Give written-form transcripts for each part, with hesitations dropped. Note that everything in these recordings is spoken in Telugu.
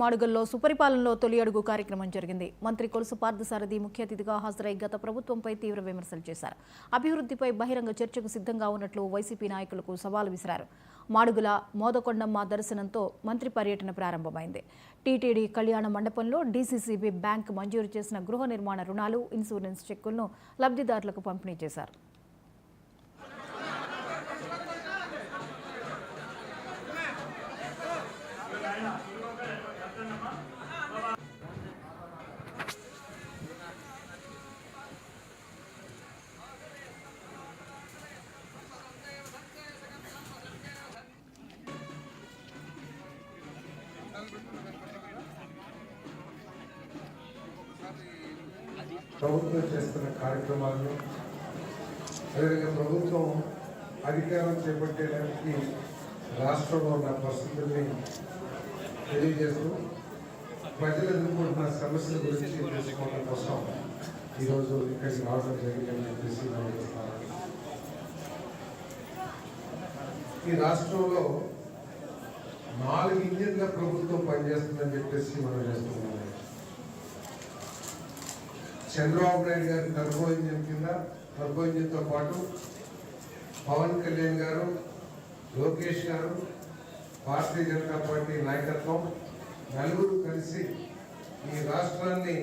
మాడుగుల్లో సుపరిపాలనలో తొలి అడుగు కార్యక్రమం జరిగింది. మంత్రి కొలుసు పార్థసారథి ముఖ్య అతిథిగా హాజరై గత ప్రభుత్వంపై తీవ్ర విమర్శలు చేశారు. అభివృద్ధిపై బహిరంగ చర్చకు సిద్ధంగా ఉన్నట్లు వైసీపీ నాయకులకు సవాల్ విసిరారు. మాడుగుల మోదకొండమ్మ దర్శనంతో మంత్రి పర్యటన ప్రారంభమైంది. టీటీడీ కళ్యాణ మండపంలో డీసీసీబీ బ్యాంక్ మంజూరు చేసిన గృహ నిర్మాణ రుణాలు, ఇన్సూరెన్స్ చెక్కులను లబ్ధిదారులకు పంపిణీ చేశారు. ప్రభుత్వం చేస్తున్న కార్యక్రమాలను అదేవిధంగా ప్రభుత్వం అధికారం చేపట్టేదానికి రాష్ట్రంలో ఉన్న పరిస్థితుల్ని తెలియజేస్తూ ప్రజలు ఎదుర్కొంటున్న సమస్యల గురించి తెలుసుకోవడం కోసం ఈరోజు ఇక్కడికి రావడం జరిగిందని చెప్పేసి గమనిస్తున్నాను. ఈ రాష్ట్రంలో 4 ఇంజిన్ల ప్రభుత్వం పనిచేస్తుందని చెప్పేసి మనం చేస్తున్నాం. చంద్రబాబు నాయుడు గారి టర్బో ఇంజిన్తో పాటు పవన్ కళ్యాణ్ గారు, లోకేష్ గారు, భారతీయ జనతా పార్టీ నాయకత్వం నలుగురు కలిసి ఈ రాష్ట్రాన్ని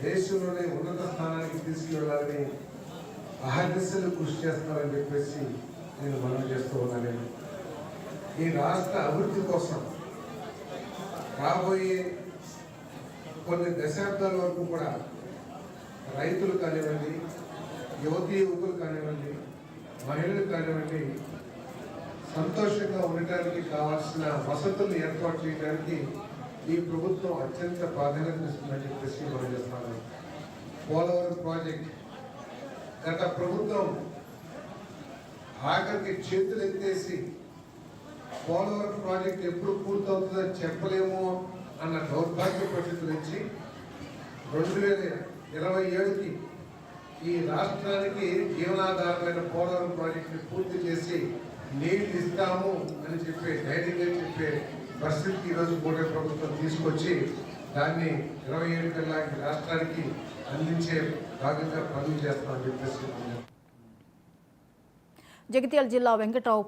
దేశంలోనే ఉన్నత స్థానానికి తీసుకువెళ్ళాలని అహర్నిశలు కృషి చేస్తున్నారని చెప్పేసి నేను మనవి చేస్తూ ఉన్నాను. ఈ రాష్ట్ర అభివృద్ధి కోసం రాబోయే కొన్ని దశాబ్దాల వరకు కూడా రైతులు కానివ్వండి, యువతులు కానివ్వండి, మహిళలు కానివ్వండి, సంతోషంగా ఉండటానికి కావాల్సిన వసతులు ఏర్పాటు చేయడానికి ఈ ప్రభుత్వం అత్యంత ప్రాధాన్యత ఇస్తుందని చెప్పేసి మనం చేస్తున్నాను. పోలవరం ప్రాజెక్ట్ గత ప్రభుత్వం ఆఖరికి చేతులు ఎత్తేసి పోలవరం ప్రాజెక్ట్ ఎప్పుడు పూర్తవుతుందో చెప్పలేమో అన్న దౌర్భాగ్య పరిస్థితుల నుంచి 2027కి ఈ రాష్ట్రానికి జీవనాధారమైన పోలవరం ప్రాజెక్టుని పూర్తి చేసి నీళ్లు ఇస్తాము అని ధైర్యంగా చెప్పే పరిస్థితికి ఈరోజు కూటమి ప్రభుత్వం తీసుకొచ్చి దాన్ని 27 కల్లా రాష్ట్రానికి అందించే భాగంగా పనులు చేస్తామని చెప్పేసి జగిత్యాల జిల్లా వెంకట్రావు